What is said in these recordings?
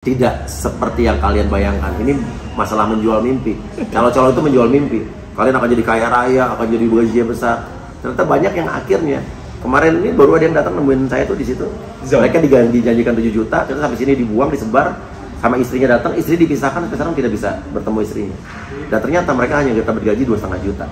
Tidak seperti yang kalian bayangkan. Ini masalah menjual mimpi. Calo-calo itu menjual mimpi. Kalian akan jadi kaya raya, akan jadi gaji yang besar. Ternyata banyak yang akhirnya. Kemarin ini baru ada yang datang nemuin saya tuh di situ. Mereka dijanjikan 7 juta, terus habis ini dibuang, disebar. Sama istrinya datang, istri dipisahkan, sampai sekarang tidak bisa bertemu istrinya. Dan ternyata mereka hanya dapat gaji 2,5 juta.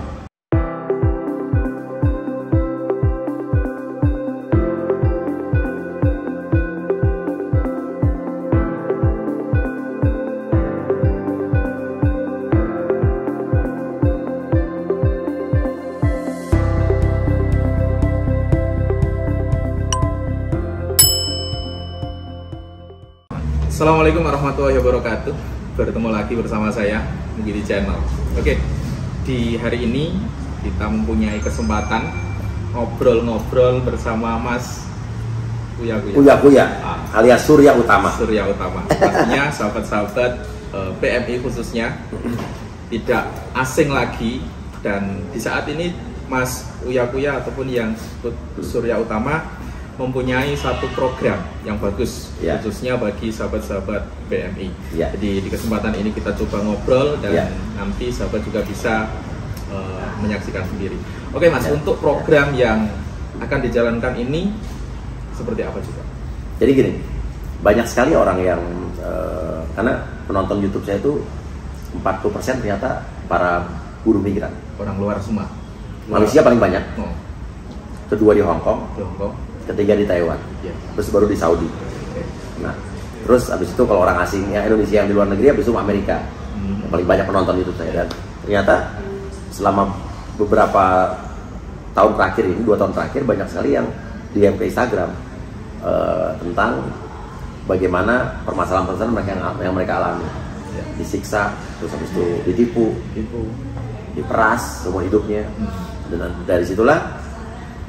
Assalamualaikum warahmatullahi wabarakatuh. Bertemu lagi bersama saya di channel. Oke, di hari ini kita mempunyai kesempatan ngobrol-ngobrol bersama Mas Uya alias Surya Utama. Pastinya sahabat-sahabat PMI khususnya tidak asing lagi, dan di saat ini Mas Uya ataupun yang Surya Utama mempunyai satu program yang bagus, khususnya bagi sahabat-sahabat PMI. Jadi di kesempatan ini kita coba ngobrol dan nanti sahabat juga bisa menyaksikan sendiri. Oke Mas, untuk program yang akan dijalankan ini seperti apa juga? Jadi gini, banyak sekali orang yang karena penonton YouTube saya itu 40% ternyata para buruh migran. Orang luar semua. Malaysia paling banyak. Kedua di Hong Kong. Ketiga di Taiwan, terus baru di Saudi. Nah, terus abis itu kalau orang asing yang Indonesia yang di luar negeri, abis itu Amerika. Yang paling banyak penonton YouTube saya. Dan ternyata selama beberapa tahun terakhir ini, 2 tahun terakhir, banyak sekali yang DM ke Instagram tentang bagaimana permasalahan-permasalahan mereka yang mereka alami. Disiksa, terus habis itu ditipu, diperas seumur hidupnya. Dan dari situlah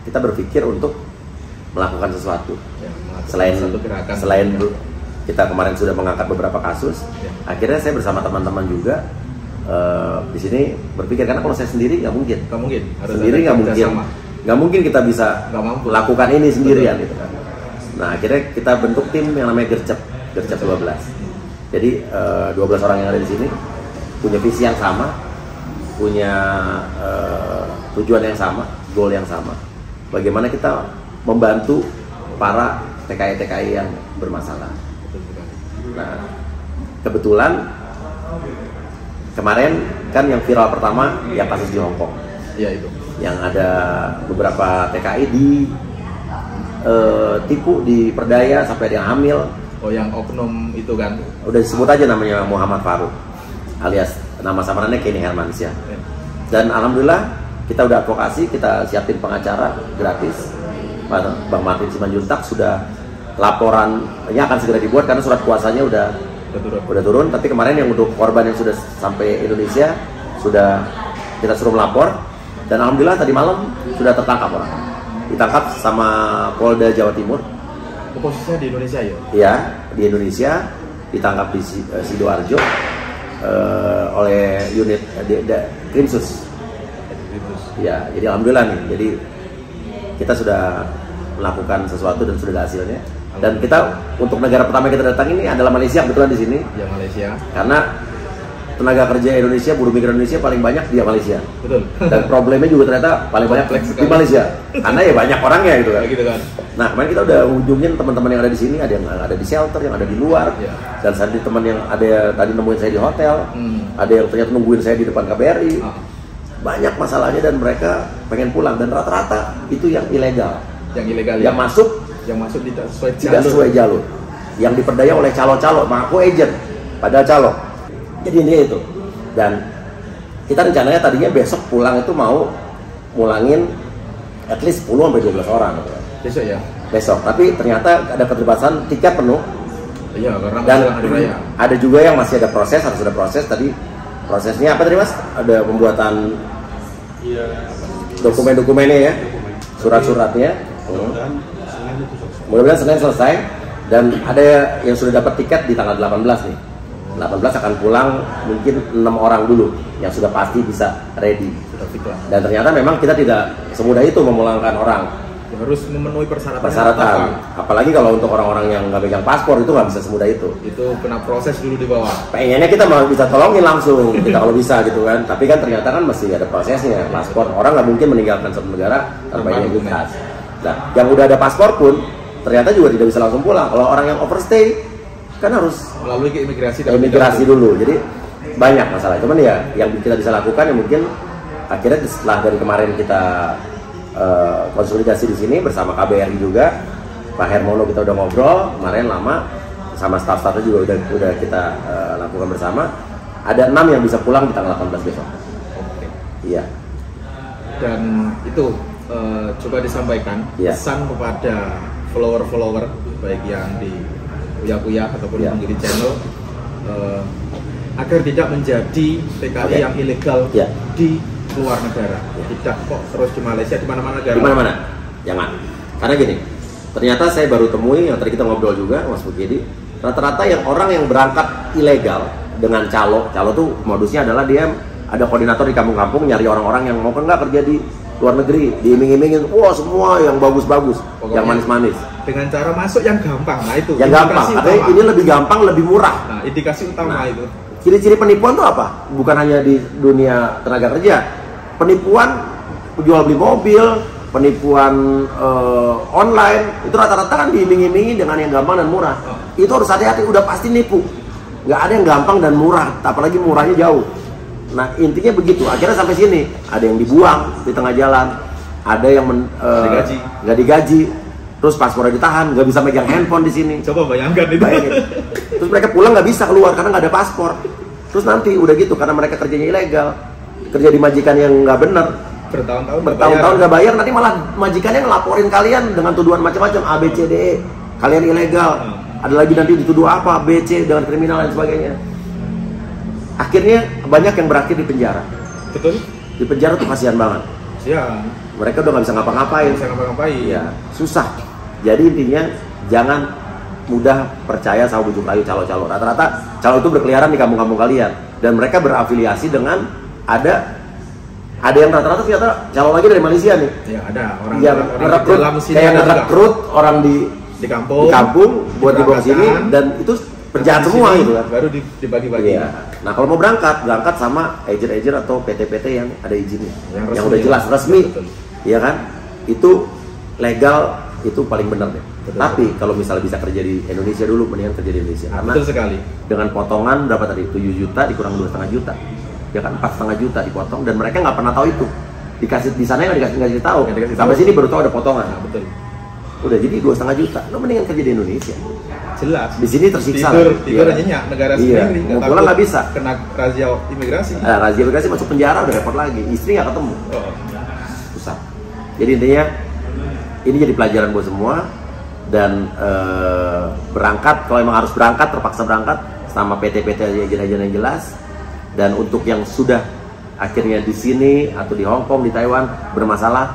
kita berpikir untuk melakukan sesuatu. Selain kita kemarin sudah mengangkat beberapa kasus, akhirnya saya bersama teman-teman juga di sini berpikir, karena kalau saya sendiri nggak mungkin. Sendiri nggak mungkin kita bisa melakukan ini sendirian gitu kan. Nah, akhirnya kita bentuk tim yang namanya Gercep 12. Jadi 12 orang yang ada di sini punya visi yang sama, punya tujuan yang sama, goal yang sama. Bagaimana kita membantu para TKI yang bermasalah. Nah, kebetulan kemarin kan yang viral pertama yang kasus di Hong Kong. Itu. Yang ada beberapa TKI tipu, diperdaya sampai ada yang hamil. Oh, yang oknum itu kan? Udah disebut aja namanya Muhammad Faruk, alias nama samarannya Kenny Hermansyah. Dan alhamdulillah kita udah advokasi, kita siapin pengacara gratis. Bang Martin Simanjuntak sudah, laporannya akan segera dibuat karena surat kuasanya udah turun. Tapi kemarin yang untuk korban yang sudah sampai Indonesia sudah kita suruh melapor, dan alhamdulillah tadi malam sudah tertangkap orang. Ditangkap sama Polda Jawa Timur. Posisinya di Indonesia ya? Iya, di Indonesia, ditangkap di Sidoarjo oleh unit Krimsus. Ya, jadi alhamdulillah nih. Jadi kita sudah melakukan sesuatu dan sudah ada hasilnya. Dan kita untuk negara pertama yang kita datang ini adalah Malaysia, kebetulan di sini. Ya, Malaysia. Karena tenaga kerja Indonesia, buruh migran Indonesia paling banyak di Malaysia. Betul. Dan problemnya juga ternyata paling banyak di Malaysia. Karena ya banyak orangnya gitu kan. Nah, kemarin kita udah hubungin teman-teman yang ada di sini, ada yang ada di shelter, yang ada di luar. Dan saya di teman yang ada tadi nemuin saya di hotel, ada yang ternyata nungguin saya di depan KBRI. Banyak masalahnya dan mereka pengen pulang, dan rata-rata itu yang ilegal. Yang masuk tidak sesuai jalur. Yang diperdaya oleh calo-calo, mengaku agent padahal calo. Jadi ini itu. Dan kita rencananya tadinya besok pulang itu mau mulangin at least 10 sampai 12 orang gitu. Besok ya? Besok, tapi ternyata ada keterbatasan, tiket penuh. Iya, karena dan ada juga yang masih ada proses, harus ada proses. Tadi prosesnya apa tadi Mas? Ada pembuatan dokumen-dokumennya ya, surat-suratnya. Mudah-mudahan Senin selesai, dan ada yang sudah dapat tiket di tanggal 18 nih. 18 akan pulang mungkin 6 orang dulu yang sudah pasti bisa ready. Dan ternyata memang kita tidak semudah itu memulangkan orang. harus memenuhi persyaratan. Apalagi kalau untuk orang-orang yang nggak pegang paspor itu nggak bisa semudah itu. Itu kena proses dulu di bawah. Pengennya kita mau bisa tolongin langsung kita kalau bisa gitu kan. Tapi kan ternyata kan masih ada prosesnya. Paspor orang nggak mungkin meninggalkan satu negara tanpa identitas. Nah, yang udah ada paspor pun ternyata juga tidak bisa langsung pulang. Kalau orang yang overstay kan harus melalui ke imigrasi dulu. Jadi banyak masalah. Cuman ya yang kita bisa lakukan ya mungkin akhirnya setelah dari kemarin kita konsolidasi di sini bersama KBRI juga, Pak Hermono kita udah ngobrol kemarin lama sama staff-staffnya juga udah kita lakukan bersama. Ada 6 yang bisa pulang di tanggal 18 besok. Oke. Iya. Dan itu coba disampaikan pesan kepada follower baik yang di Uya ataupun menjadi channel agar tidak menjadi TKI yang ilegal di luar negara. Tidak kok terus di Malaysia, di mana-mana negara. Di mana-mana. Jangan. Karena gini, ternyata saya baru temui yang tadi kita ngobrol juga Mas Bukidi, rata-rata yang orang yang berangkat ilegal dengan calo tuh modusnya adalah dia ada koordinator di kampung-kampung nyari orang-orang yang mau kerja di luar negeri, diiming-imingin, wah semua yang bagus-bagus, yang manis-manis. Dengan cara masuk yang gampang, nah itu. Yang gampang, katanya ini lebih gampang, lebih murah. Nah, indikasi utama itu. Ciri-ciri penipuan itu apa? Bukan hanya di dunia tenaga kerja. Penipuan jual beli mobil, penipuan online, itu rata-rata kan diiming-imingi dengan yang gampang dan murah. Itu harus hati-hati, udah pasti nipu. Nggak ada yang gampang dan murah, apalagi murahnya jauh. Nah intinya begitu, akhirnya sampai sini. Ada yang dibuang di tengah jalan, ada yang nggak digaji, terus paspornya ditahan, nggak bisa megang handphone di sini. Coba bayangkan itu. Terus mereka pulang nggak bisa keluar karena nggak ada paspor. Terus nanti udah gitu karena mereka kerjanya ilegal, kerja di majikan yang nggak bener, bertahun-tahun nggak bayar, nanti malah majikannya ngelaporin kalian dengan tuduhan macam-macam A B C D E, kalian ilegal. Ada lagi nanti dituduh apa B C dengan kriminal dan sebagainya. Akhirnya banyak yang berakhir di penjara. Betul. Di penjara tuh kasihan banget. Ya. Mereka udah nggak bisa ngapa-ngapain. Ya, susah. Jadi intinya jangan mudah percaya sama bujuk rayu calo-calo. Rata-rata calo itu berkeliaran di kampung-kampung kalian dan mereka berafiliasi dengan ada yang rata-rata ternyata calo lagi dari Malaysia nih. Ya, ada orang yang merekrut kayak ngerekrut orang di kampung buat dibawa sini dan itu penjahat semua gitu kan. Baru dibagi-bagi. Ya. Nah, kalau mau berangkat sama agent atau PT-PT yang ada izinnya. Yang udah jelas resmi. Iya kan? Itu legal, itu paling benar deh. Tapi kalau misalnya bisa kerja di Indonesia dulu, mendingan kerja di Indonesia. Karena betul sekali. Dengan potongan berapa tadi? 7 juta dikurang 2,5 juta. Ya kan 4,5 juta dipotong dan mereka nggak pernah tahu itu. Dikasih di sana nggak dikasih tahu. Sampai sini baru tahu ada potongan. Nah, betul. Udah jadi 2,5 juta. Lo mendingan kerja di Indonesia. Jelas. Di sini tersiksa. Tidur nyenyak negara sendiri. Mau pulang nggak bisa. Kena razia imigrasi. Razia imigrasi masuk penjara udah repot lagi. Istri nggak ketemu. Susah. Jadi intinya ini jadi pelajaran buat semua. Dan berangkat kalau emang harus berangkat, terpaksa berangkat sama PT-PT agen-agen yang jelas. Dan untuk yang sudah akhirnya di sini atau di Hong Kong, di Taiwan bermasalah,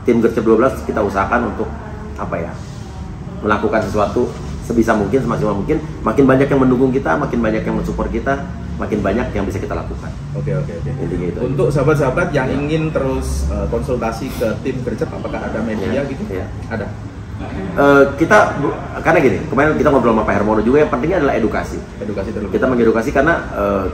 tim Gercep 12 kita usahakan untuk melakukan sesuatu sebisa mungkin, semaksimal mungkin. Makin banyak yang mendukung kita, makin banyak yang mensupport kita, makin banyak yang bisa kita lakukan. Oke. Intinya itu. Untuk sahabat-sahabat yang ingin terus konsultasi ke tim Gercep, apakah ada media gitu? Ya. Ada. Kita karena gini, kemarin kita ngobrol sama Pak Hermono juga, yang pentingnya adalah edukasi terlebih. Kita mengedukasi karena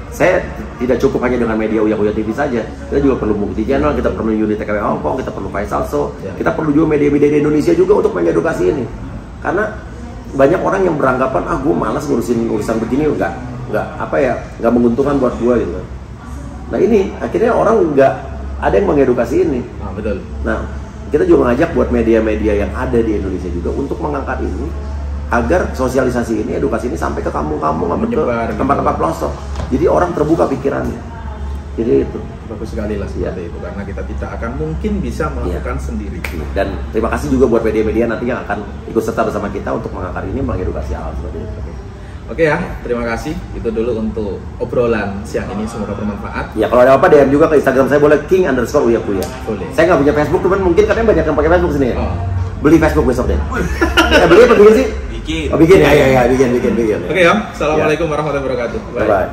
saya tidak cukup hanya dengan media Uya TV saja. Kita juga perlu Bukti Channel, kita perlu unit TKW Hong Kong, kita perlu Faisal So, kita perlu juga media-media di Indonesia juga untuk mengedukasi ini. Karena banyak orang yang beranggapan gue malas ngurusin urusan begini, nggak menguntungkan buat gue gitu. Nah ini akhirnya orang nggak ada yang mengedukasi ini. Betul. Nah, kita juga mengajak buat media-media yang ada di Indonesia juga untuk mengangkat ini agar sosialisasi ini, edukasi ini sampai ke kampung-kampung, ke tempat-tempat pelosok. Jadi orang terbuka pikirannya. Jadi itu bagus sekali lah seperti itu, karena kita tidak akan mungkin bisa melakukan sendiri. Dan terima kasih juga buat media-media nanti yang akan ikut serta bersama kita untuk mengangkat ini, mengedukasi hal seperti itu. Oke ya, terima kasih. Itu dulu untuk obrolan siang ini, semoga bermanfaat. Ya, kalau ada apa DM juga ke Instagram saya, boleh king_uya. Boleh. Saya nggak punya Facebook, teman, mungkin katanya banyak yang pakai Facebook sini ya. Beli Facebook besok deh. Beli apa bikin sih? Bikin. Bikin ya, bikin. Oke ya, assalamualaikum warahmatullahi wabarakatuh. Bye.